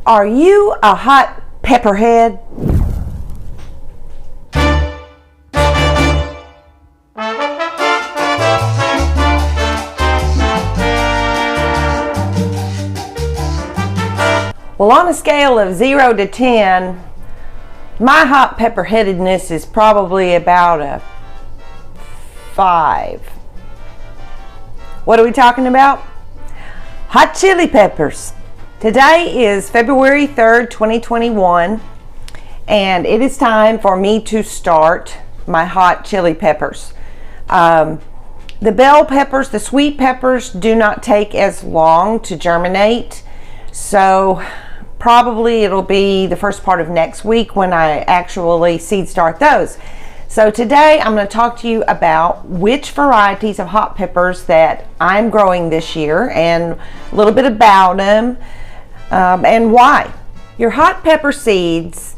Are you a hot pepperhead? Well, on a scale of 0 to 10, my hot pepper-headedness is probably about a 5. What are we talking about? Hot chili peppers. Today is February 3rd, 2021, and it is time for me to start my hot chili peppers. The bell peppers, the sweet peppers, do not take as long to germinate, so probably it'll be the first part of next week when I actually seed start those. So today I'm going to talk to you about which varieties of hot peppers that I'm growing this year and a little bit about them and why. Your hot pepper seeds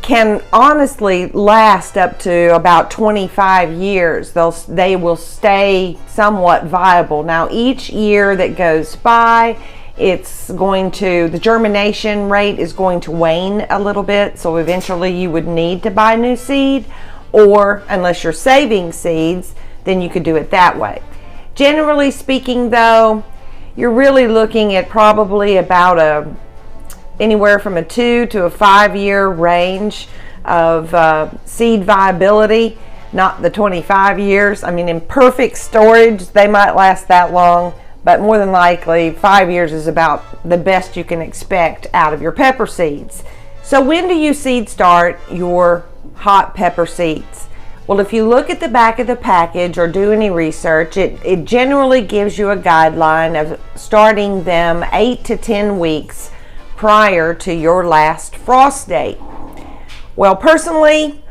can honestly last up to about 25 years. They will stay somewhat viable. Now each year that goes by, the germination rate is going to wane a little bit, so eventually you would need to buy new seed, or unless you're saving seeds, then you could do it that way. Generally speaking though, you're really looking at probably about anywhere from a 2 to a 5 year range of seed viability, not the 25 years. I mean, in perfect storage they might last that long, but more than likely 5 years is about the best you can expect out of your pepper seeds. So when do you seed start your hot pepper seeds? Well, if you look at the back of the package or do any research, it generally gives you a guideline of starting them 8 to 10 weeks prior to your last frost date. Well, personally,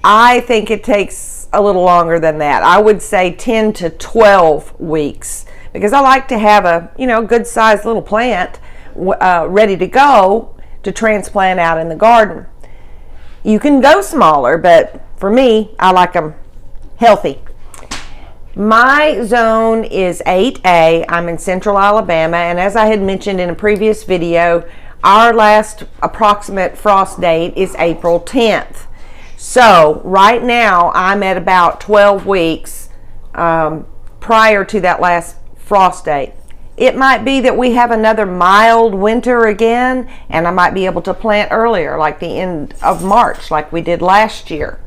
I think it takes a little longer than that. I would say 10 to 12 weeks. Because I like to have a good sized little plant ready to go to transplant out in the garden. You can go smaller, but for me, I like them healthy. My zone is 8A. I'm in central Alabama, and as I had mentioned in a previous video, our last approximate frost date is April 10th. So right now I'm at about 12 weeks prior to that last frost date. It might be that we have another mild winter again, and I might be able to plant earlier, like the end of March, like we did last year.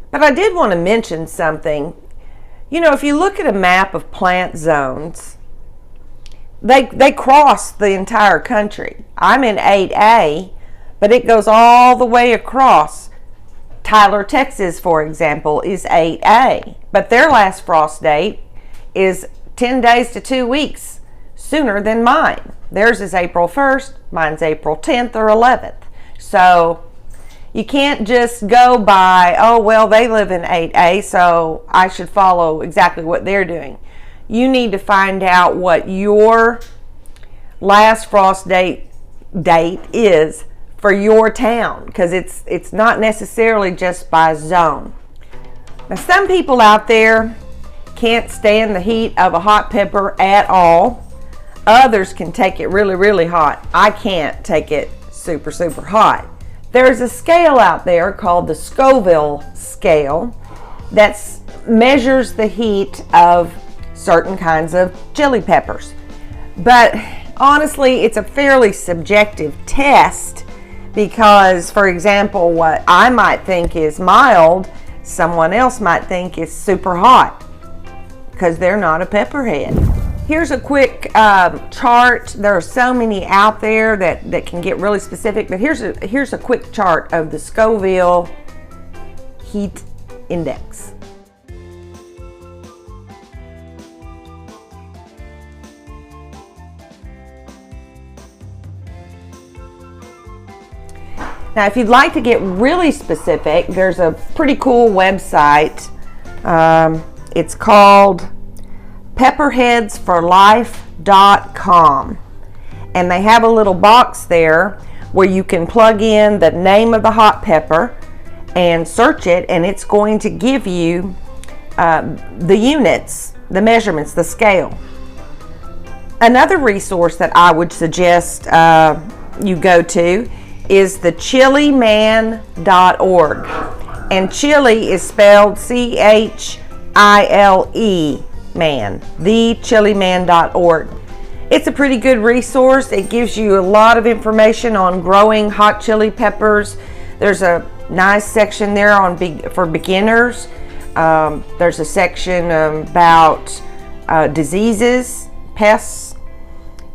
But I did want to mention something. If you look at a map of plant zones, they cross the entire country. I'm in 8A, but it goes all the way across. Tyler, Texas, for example, is 8A, but their last frost date is 10 days to 2 weeks sooner than mine. Theirs is April 1st, mine's April 10th or 11th. So you can't just go by, oh, well, they live in 8A, so I should follow exactly what they're doing. You need to find out what your last frost date is for your town, because it's not necessarily just by zone. Now, some people out there can't stand the heat of a hot pepper at all. Others can take it really, really hot. I can't take it super, super hot. There's a scale out there called the Scoville scale that measures the heat of certain kinds of chili peppers. But honestly, it's a fairly subjective test because, for example, what I might think is mild, someone else might think is super hot, because they're not a pepperhead. Here's a quick chart. There are so many out there that can get really specific, but here's a quick chart of the Scoville heat index. Now, if you'd like to get really specific, there's a pretty cool website. It's called pepperheadsforlife.com, and they have a little box there where you can plug in the name of the hot pepper and search it, and it's going to give you the units, the measurements, the scale. Another resource that I would suggest you go to is the chiliman.org. And chili is spelled C-H-I-L-E, man, thechiliman.org. It's a pretty good resource. It gives you a lot of information on growing hot chili peppers. There's a nice section there for beginners. There's a section about diseases, pests,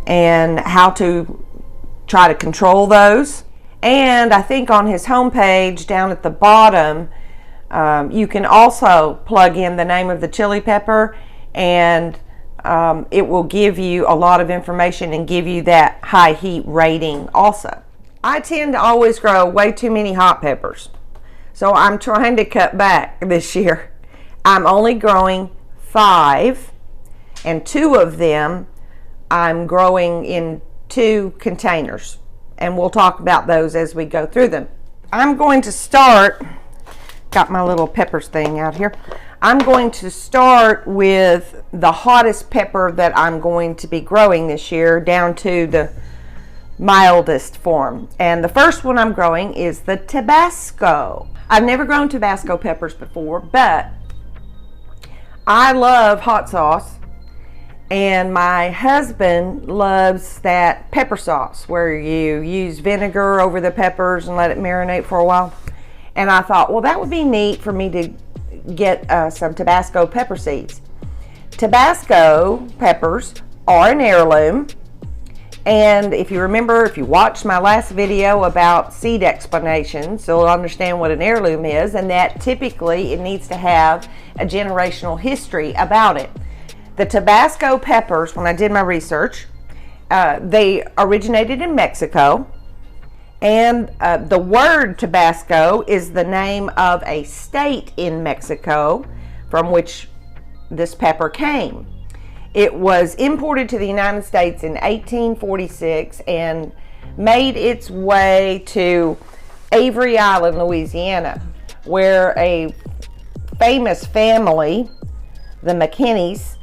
and how to try to control those. And I think on his homepage down at the bottom, you can also plug in the name of the chili pepper, and it will give you a lot of information and give you that high heat rating also. I tend to always grow way too many hot peppers, so I'm trying to cut back this year. I'm only growing 5, and 2 of them I'm growing in 2 containers, and we'll talk about those as we go through them. I'm going to start, got my little peppers thing out here. I'm going to start with the hottest pepper that I'm going to be growing this year, down to the mildest form. And the first one I'm growing is the Tabasco. I've never grown Tabasco peppers before, but I love hot sauce, and my husband loves that pepper sauce where you use vinegar over the peppers and let it marinate for a while. And I thought, well, that would be neat for me to get some Tabasco pepper seeds. Tabasco peppers are an heirloom, and if you remember, if you watched my last video about seed explanations, you'll understand what an heirloom is, and that typically it needs to have a generational history about it. The Tabasco peppers, when I did my research, they originated in Mexico. And the word Tabasco is the name of a state in Mexico from which this pepper came. It was imported to the United States in 1846 and made its way to Avery Island, Louisiana, where a famous family, the McKinneys,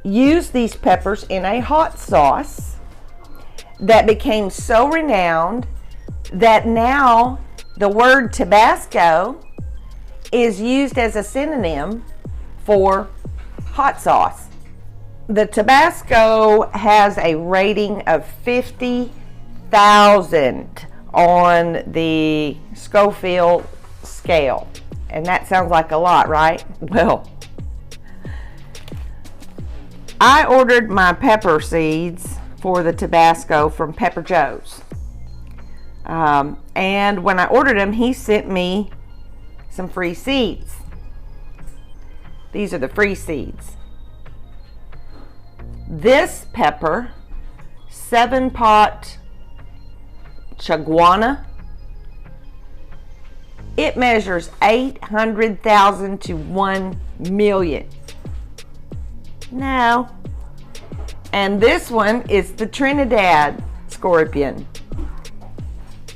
used these peppers in a hot sauce that became so renowned that now the word Tabasco is used as a synonym for hot sauce. The Tabasco has a rating of 50,000 on the Scoville scale. And that sounds like a lot, right? Well, I ordered my pepper seeds for the Tabasco from Pepper Joe's. And when I ordered them, he sent me some free seeds. These are the free seeds. This pepper, 7-pot chaguana, it measures 800,000 to 1 million. No. And this one is the Trinidad scorpion.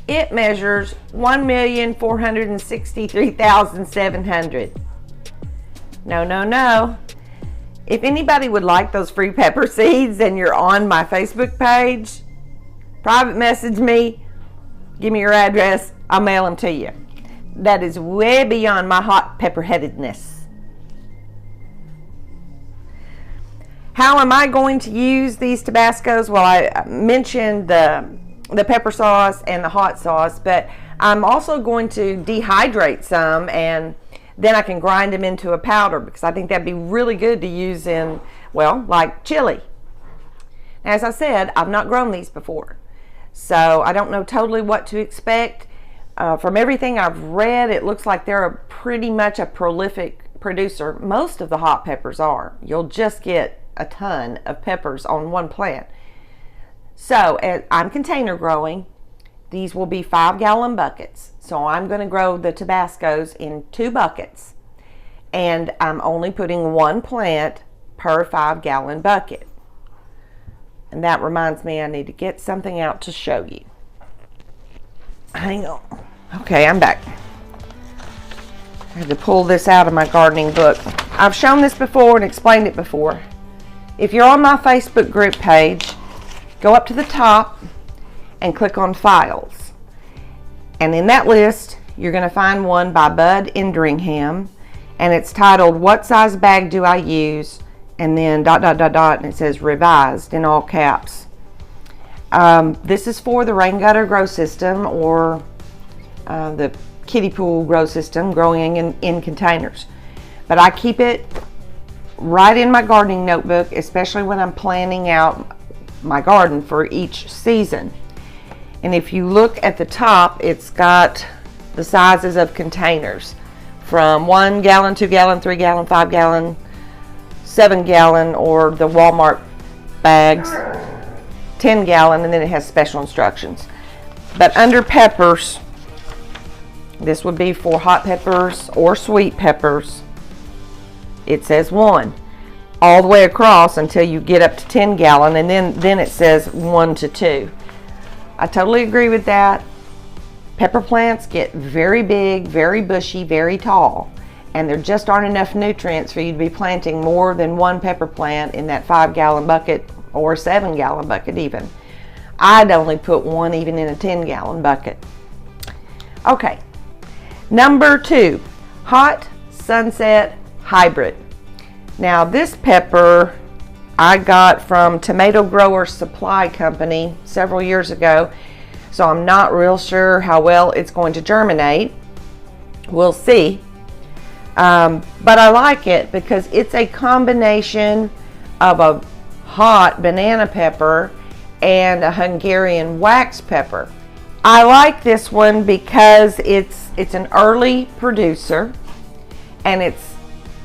It measures 1,463,700. No, no, no. If anybody would like those free pepper seeds and you're on my Facebook page, private message me, give me your address, I'll mail them to you. That is way beyond my hot pepper-headedness. How am I going to use these Tabascos? Well, I mentioned the pepper sauce and the hot sauce, but I'm also going to dehydrate some, and then I can grind them into a powder, because I think that'd be really good to use in, well, like chili. As I said, I've not grown these before, so I don't know totally what to expect. From everything I've read, it looks like they're pretty much a prolific producer. Most of the hot peppers are. You'll just get a ton of peppers on one plant. So I'm container growing. These will be 5-gallon buckets. So I'm going to grow the Tabascos in 2 buckets. And I'm only putting 1 plant per 5-gallon bucket. And that reminds me, I need to get something out to show you. Hang on. Okay, I'm back. I had to pull this out of my gardening book. I've shown this before and explained it before. If you're on my Facebook group page, go up to the top and click on Files. And in that list, you're going to find one by Bud Endringham, and it's titled What Size Bag Do I Use? And then ... and it says Revised in all caps. This is for the rain gutter grow system, or the kiddie pool grow system, growing in containers. But I keep it right in my gardening notebook, especially when I'm planning out my garden for each season. And if you look at the top, it's got the sizes of containers from 1 gallon, 2 gallon, 3 gallon, 5 gallon, 7 gallon, or the Walmart bags, 10 gallon, and then it has special instructions. But under peppers, this would be for hot peppers or sweet peppers. It says 1 all the way across until you get up to 10 gallon, and then it says 1 to 2. I totally agree with that. Pepper plants get very big, very bushy, very tall, and there just aren't enough nutrients for you to be planting more than 1 pepper plant in that 5 gallon bucket or 7 gallon bucket even. I'd only put 1 even in a 10 gallon bucket. Okay, number 2, Hot Sunset Hybrid. Now this pepper I got from Tomato Grower Supply Company several years ago, so I'm not real sure how well it's going to germinate. We'll see. But I like it because it's a combination of a hot banana pepper and a Hungarian wax pepper. I like this one because it's an early producer, and it's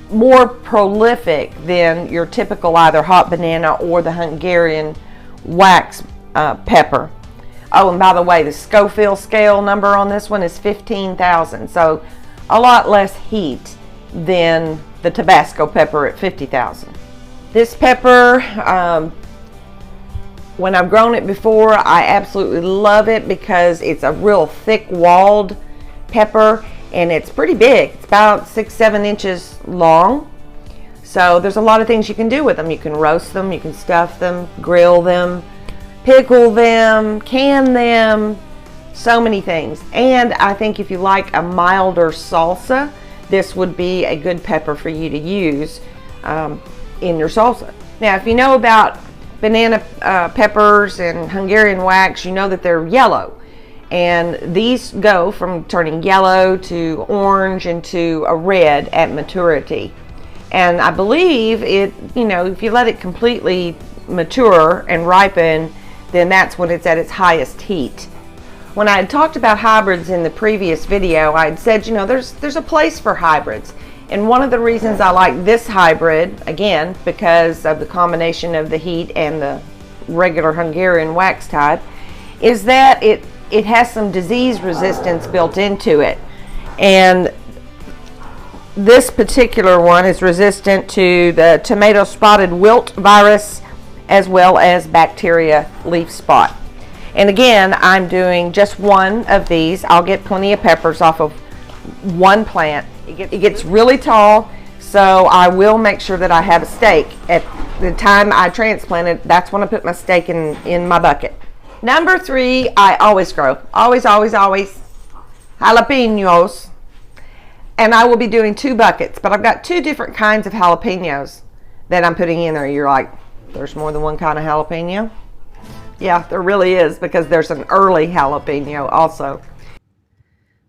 more prolific than your typical either hot banana or the Hungarian wax pepper. Oh, and by the way, the Scoville scale number on this one is 15,000, so a lot less heat than the Tabasco pepper at 50,000. This pepper, when I've grown it before, I absolutely love it because it's a real thick walled pepper, and it's pretty big. It's about 6-7 inches long. So there's a lot of things you can do with them. You can roast them, you can stuff them, grill them, pickle them, can them, so many things. And I think if you like a milder salsa, this would be a good pepper for you to use in your salsa. Now, if you know about banana peppers and Hungarian wax, you know that they're yellow. And these go from turning yellow to orange into a red at maturity. And I believe it, if you let it completely mature and ripen, then that's when it's at its highest heat. When I had talked about hybrids in the previous video, I had said, there's a place for hybrids. And one of the reasons I like this hybrid, again, because of the combination of the heat and the regular Hungarian wax type, is that it has some disease resistance built into it. And this particular one is resistant to the tomato spotted wilt virus as well as bacteria leaf spot. And again, I'm doing just 1 of these. I'll get plenty of peppers off of 1 plant. It gets really tall, so I will make sure that I have a stake. At the time I transplant it, that's when I put my stake in my bucket. Number 3, I always grow. Always, always, always. Jalapenos. And I will be doing 2 buckets, but I've got 2 different kinds of jalapenos that I'm putting in there. You're like, there's more than one kind of jalapeno? Yeah, there really is, because there's an early jalapeno also.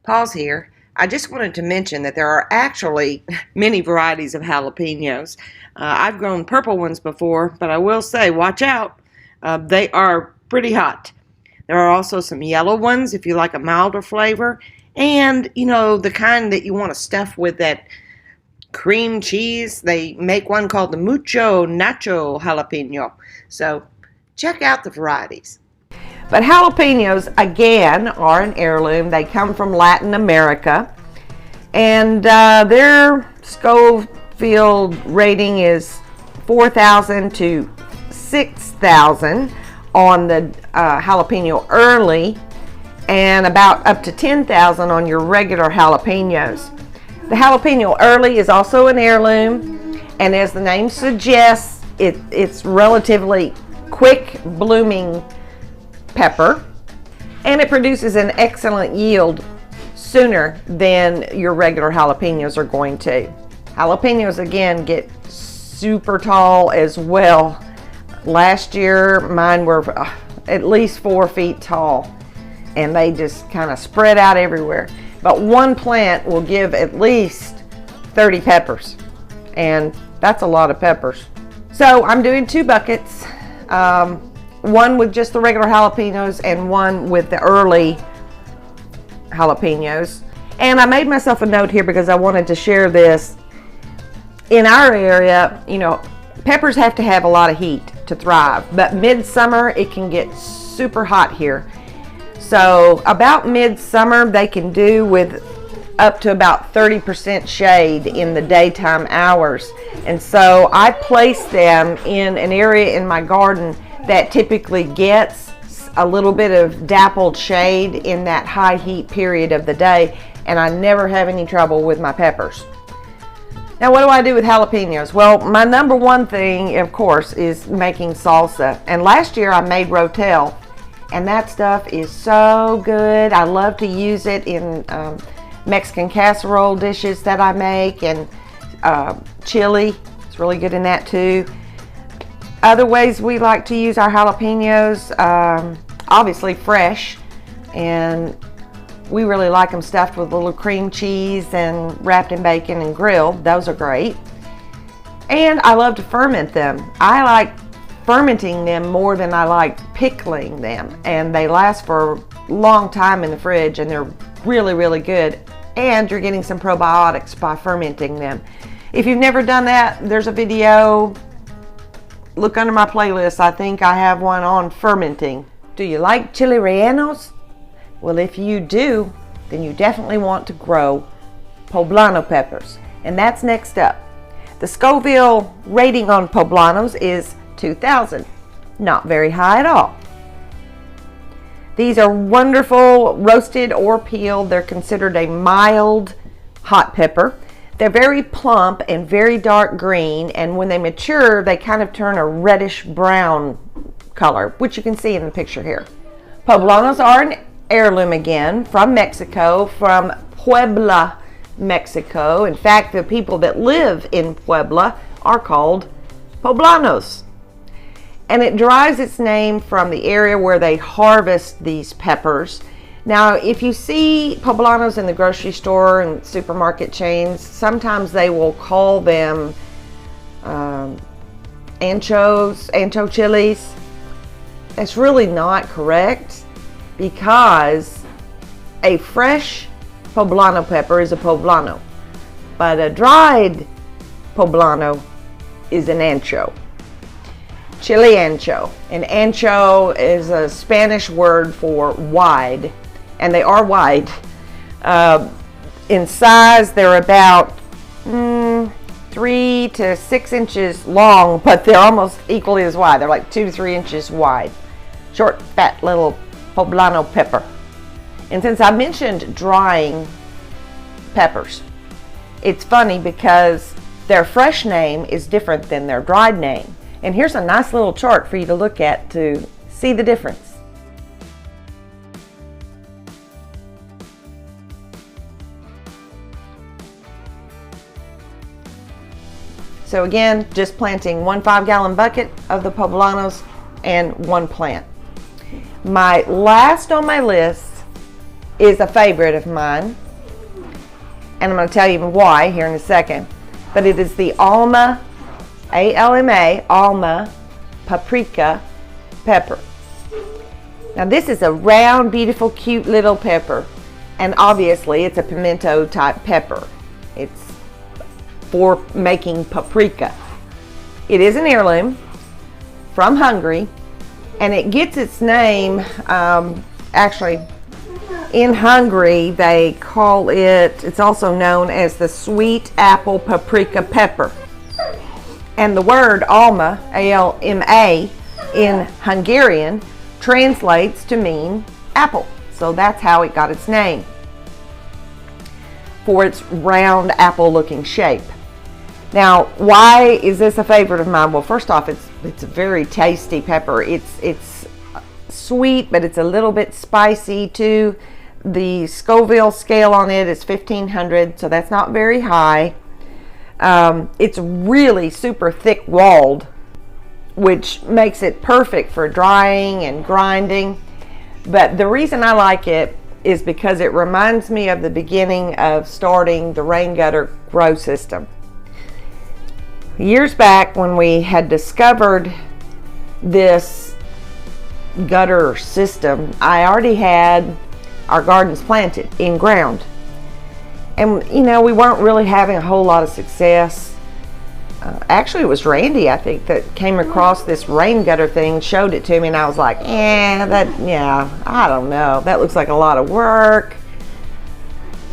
Pause here. I just wanted to mention that there are actually many varieties of jalapenos. I've grown purple ones before, but I will say, watch out. They are pretty hot. There are also some yellow ones if you like a milder flavor, and the kind that you want to stuff with that cream cheese. They make one called the Mucho Nacho Jalapeno. So check out the varieties. But jalapenos, again, are an heirloom. They come from Latin America, and their Scoville rating is 4,000 to 6,000 on the jalapeno early, and about up to 10,000 on your regular jalapenos. The jalapeno early is also an heirloom, and as the name suggests, it's relatively quick blooming pepper, and it produces an excellent yield sooner than your regular jalapenos are going to. Jalapenos, again, get super tall as well. Last year, mine were at least 4 feet tall, and they just kind of spread out everywhere. But one plant will give at least 30 peppers, and that's a lot of peppers. So I'm doing 2 buckets, one with just the regular jalapenos and one with the early jalapenos. And I made myself a note here because I wanted to share this. In our area, you know, peppers have to have a lot of heat to thrive, but midsummer it can get super hot here. So about midsummer they can do with up to about 30% shade in the daytime hours. And so I place them in an area in my garden that typically gets a little bit of dappled shade in that high heat period of the day, and I never have any trouble with my peppers. Now, what do I do with jalapenos? Well, my number one thing, of course, is making salsa. And last year I made rotel, and that stuff is so good. I love to use it in Mexican casserole dishes that I make, and chili. It's really good in that too. Other ways we like to use our jalapenos, obviously fresh, and we really like them stuffed with a little cream cheese and wrapped in bacon and grilled. Those are great. And I love to ferment them. I like fermenting them more than I like pickling them, and they last for a long time in the fridge, and they're really, really good. And you're getting some probiotics by fermenting them. If you've never done that, there's a video. Look under my playlist. I think I have one on fermenting. Do you like chili rellenos? Well, if you do, then you definitely want to grow poblano peppers. And that's next up. The Scoville rating on poblanos is 2,000. Not very high at all. These are wonderful, roasted or peeled. They're considered a mild hot pepper. They're very plump and very dark green, and when they mature, they kind of turn a reddish brown color, which you can see in the picture here. Poblanos are an heirloom again from Mexico, from Puebla, Mexico. In fact, the people that live in Puebla are called poblanos. And it derives its name from the area where they harvest these peppers. Now, if you see poblanos in the grocery store and supermarket chains, sometimes they will call them ancho chilies. That's really not correct, because a fresh poblano pepper is a poblano, but a dried poblano is an ancho. Chili ancho. And ancho is a Spanish word for wide, and they are wide. In size, they're about 3 to 6 inches long, but they're almost equally as wide. They're like 2 to 3 inches wide. Short, fat little poblano pepper. And since I mentioned drying peppers, it's funny because their fresh name is different than their dried name. And here's a nice little chart for you to look at to see the difference. So again, just planting 1 5-gallon bucket of the poblanos and 1 plant. My last on my list is a favorite of mine, and I'm going to tell you why here in a second. But it is the Alma, A-L-M-A, Alma paprika pepper. Now this is a round, beautiful, cute little pepper, and obviously it's a pimento type pepper. It's for making paprika. It is an heirloom from Hungary, and it gets its name, actually in Hungary they call it, it's also known as the sweet apple paprika pepper. And the word Alma, A-L-M-A, in Hungarian translates to mean apple. So that's how it got its name, for its round apple looking shape. Now, why is this a favorite of mine? Well, first off, it's a very tasty pepper. It's sweet, but it's a little bit spicy too. The Scoville scale on it is 1500, so that's not very high. It's really super thick walled, which makes it perfect for drying and grinding. But the reason I like it is because it reminds me of the beginning of starting the rain gutter grow system. Years back, when we had discovered this gutter system, I already had our gardens planted in ground. And you know, we weren't really having a whole lot of success. Actually, it was Randy, I think, that came across this rain gutter thing, showed it to me, and I was like, I don't know. That looks like a lot of work.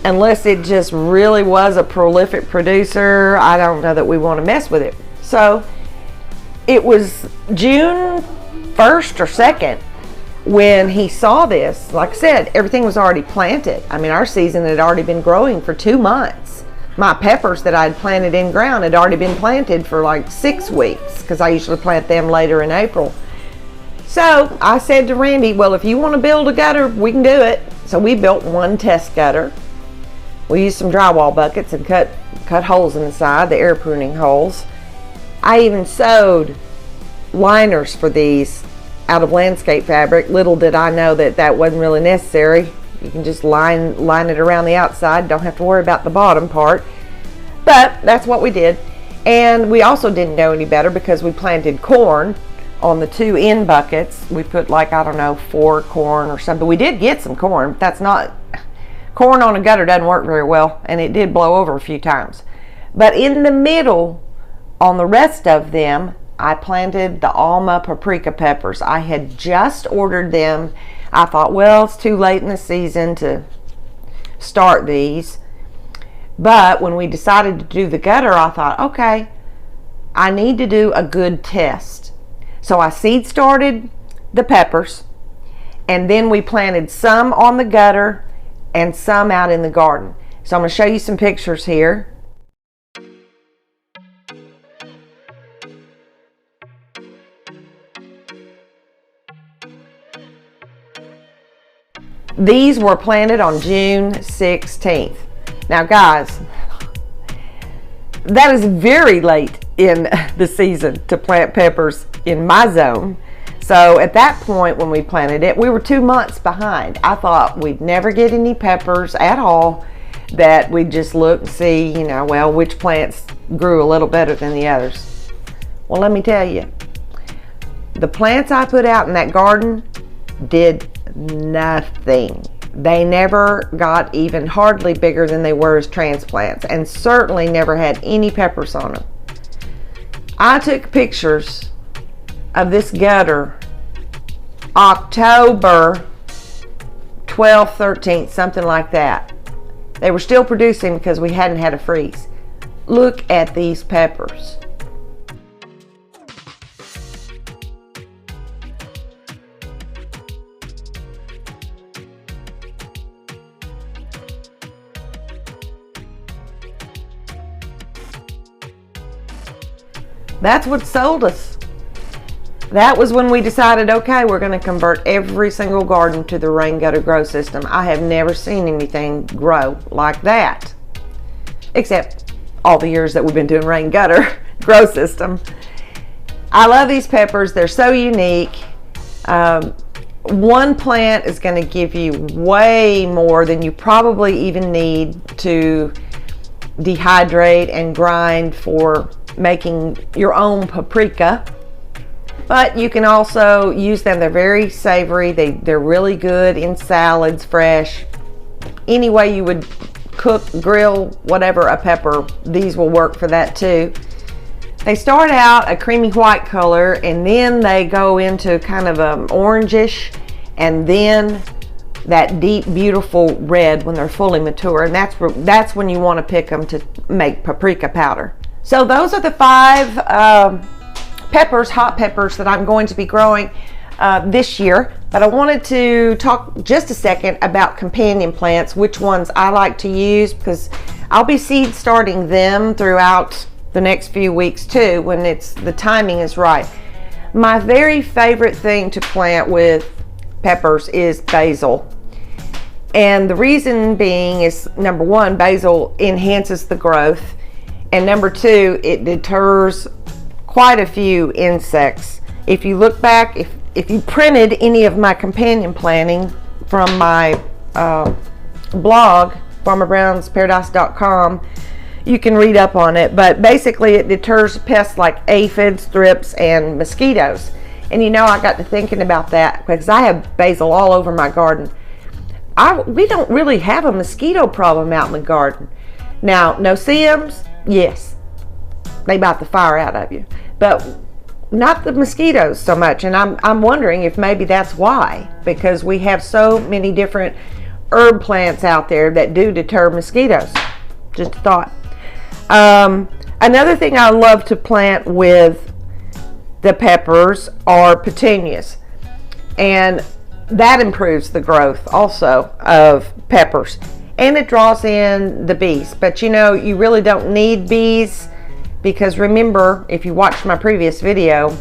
Unless it just really was a prolific producer, I don't know that we want to mess with it. So it was June 1st or 2nd when he saw this. Like I said, everything was already planted. I mean, our season had already been growing for 2 months. My peppers that I'd planted in ground had already been planted for like 6 weeks, because I usually plant them later in April. So I said to Randy, well, if you want to build a gutter, we can do it. So we built one test gutter. We used some drywall buckets and cut holes in the side, the air pruning holes. I even sewed liners for these out of landscape fabric. Little did I know that that wasn't really necessary. You can just line it around the outside. Don't have to worry about the bottom part. But that's what we did. And we also didn't know any better because we planted corn on the 2 end buckets. We put like, I don't know, 4 corn or something. We did get some corn. That's not, corn on a gutter doesn't work very well, and it did blow over a few times. But in the middle, on the rest of them, I planted the Alma paprika peppers. I had just ordered them. I thought, well, it's too late in the season to start these. But when we decided to do the gutter, I thought, okay, I need to do a good test. So I seed started the peppers, and then we planted some on the gutter and some out in the garden. So I'm going to show you some pictures here. These were planted on June 16th. Now guys, that is very late in the season to plant peppers in my zone. So at that point when we planted it, we were 2 months behind. I thought we'd never get any peppers at all, that we'd just look and see, you know, well, which plants grew a little better than the others. Well, let me tell you, the plants I put out in that garden did nothing. They never got even hardly bigger than they were as transplants, and certainly never had any peppers on them. I took pictures of this gutter October 12th, 13th, something like that. They were still producing because we hadn't had a freeze. Look at these peppers. That's what sold us. That was when we decided, okay, we're going to convert every single garden to the rain gutter grow system. I have never seen anything grow like that, except all the years that we've been doing rain gutter grow system. I love these peppers. They're so unique. One plant is going to give you way more than you probably even need to dehydrate and grind for making your own paprika. But you can also use them. They're very savory. They're really good in salads, fresh. Any way you would cook, grill, whatever a pepper, these will work for that too. They start out a creamy white color, and then they go into kind of an orangish, and then that deep, beautiful red when they're fully mature. And that's when you want to pick them to make paprika powder. So those are the 5 peppers, hot peppers, that I'm going to be growing this year. But I wanted to talk just a second about companion plants, which ones I like to use, because I'll be seed starting them throughout the next few weeks too, when the timing is right. My very favorite thing to plant with peppers is basil. And the reason being is, number one, basil enhances the growth. And number two, it deters quite a few insects. If you look back, if you printed any of my companion planting from my blog, farmerbrownsparadise.com, you can read up on it. But basically it deters pests like aphids, thrips, and mosquitoes. And you know, I got to thinking about that because I have basil all over my garden. We don't really have a mosquito problem out in the garden. Now, no-see-ums, yes, they bite the fire out of you, but not the mosquitoes so much. And I'm wondering if maybe that's why, because we have so many different herb plants out there that do deter mosquitoes. Just a thought. Another thing I love to plant with the peppers are petunias, and that improves the growth also of peppers, and it draws in the bees. But you know, you really don't need bees, because remember, if you watched my previous video,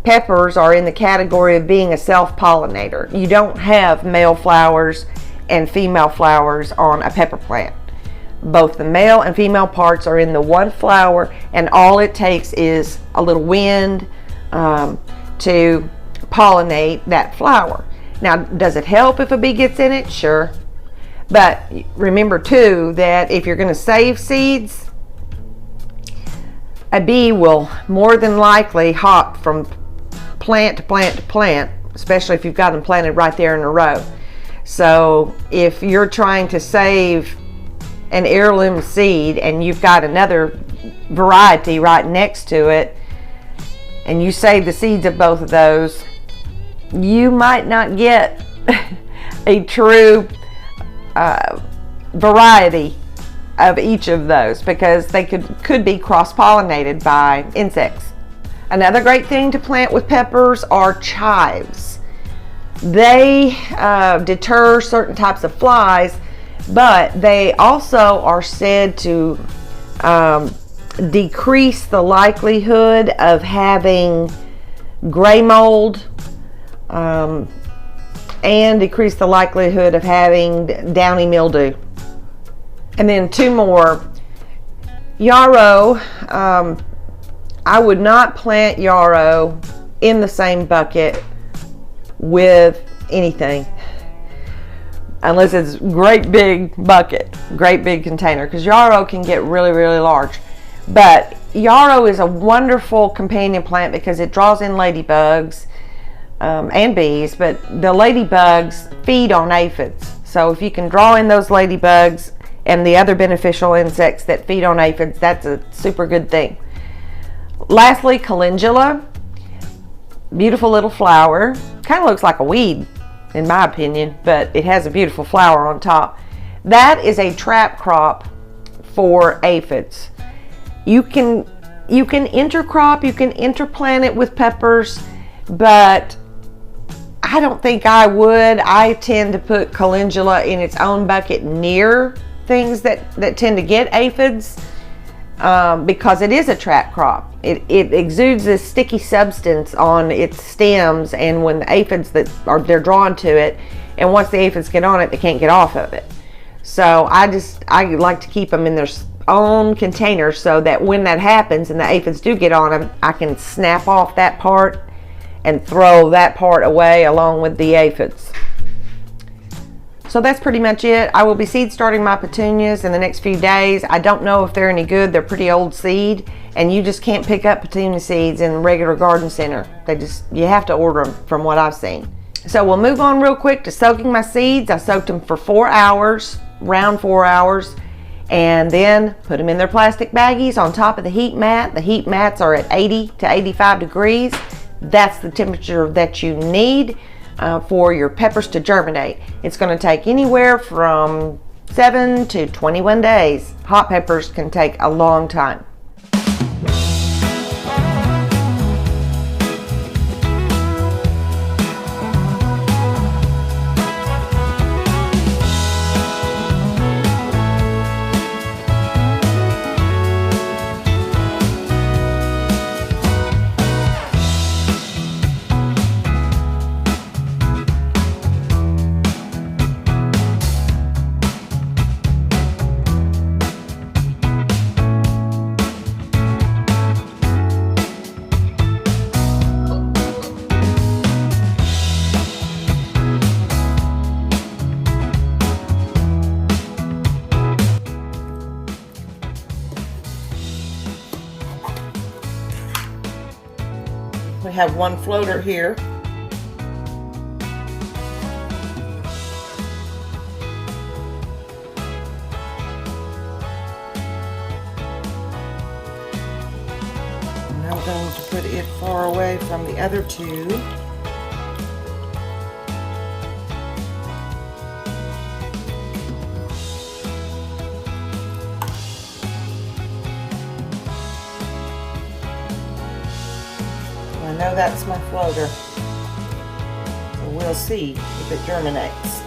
peppers are in the category of being a self-pollinator. You don't have male flowers and female flowers on a pepper plant. Both the male and female parts are in the one flower, and all it takes is a little wind to pollinate that flower. Now, does it help if a bee gets in it? Sure. But remember too that if you're going to save seeds, a bee will more than likely hop from plant to plant to plant, especially if you've got them planted right there in a row. So if you're trying to save an heirloom seed and you've got another variety right next to it, and you save the seeds of both of those, you might not get a true variety of each of those, because they could be cross-pollinated by insects. Another great thing to plant with peppers are chives. They deter certain types of flies, but they also are said to decrease the likelihood of having gray mold, and decrease the likelihood of having downy mildew. And then two more. Yarrow, I would not plant yarrow in the same bucket with anything unless it's great big bucket, great big container, because yarrow can get really, really large. But yarrow is a wonderful companion plant because it draws in ladybugs and bees, but the ladybugs feed on aphids. So if you can draw in those ladybugs and the other beneficial insects that feed on aphids, that's a super good thing. Lastly, calendula. Beautiful little flower. Kind of looks like a weed in my opinion, but it has a beautiful flower on top. That is a trap crop for aphids. You can intercrop, you can interplant it with peppers, but I don't think I would. I tend to put calendula in its own bucket near things that tend to get aphids, because it is a trap crop. It exudes this sticky substance on its stems, and when the aphids they're drawn to it, and once the aphids get on it, they can't get off of it. So I like to keep them in their own containers so that when that happens and the aphids do get on them, I can snap off that part and throw that part away along with the aphids. So that's pretty much it. I will be seed starting my petunias in the next few days. I don't know if they're any good. They're pretty old seed, and you just can't pick up petunia seeds in a regular garden center. You have to order them from what I've seen. So we'll move on real quick to soaking my seeds. I soaked them for 4 hours, around 4 hours, and then put them in their plastic baggies on top of the heat mat. The heat mats are at 80 to 85 degrees. That's the temperature that you need for your peppers to germinate. It's going to take anywhere from 7 to 21 days. Hot peppers can take a long time. have one floater here. And I'm going to put it far away from the other two. I know that's my floater, so we'll see if it germinates.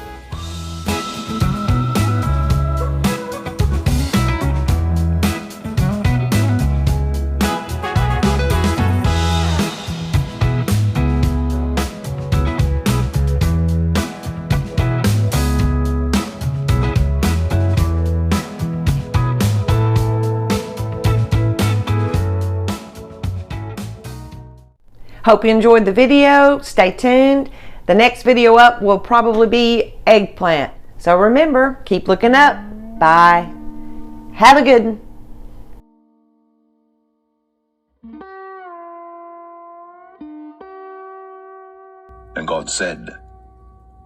Hope you enjoyed the video. Stay tuned. The next video up will probably be eggplant. So remember, keep looking up. Bye. Have a good one. And God said,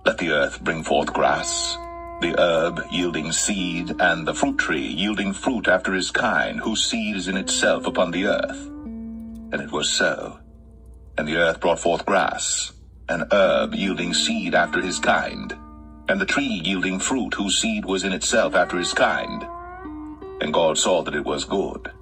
"Let the earth bring forth grass, the herb yielding seed, and the fruit tree yielding fruit after his kind, whose seed is in itself upon the earth." And it was so. And the earth brought forth grass, an herb yielding seed after his kind, and the tree yielding fruit, whose seed was in itself after his kind. And God saw that it was good.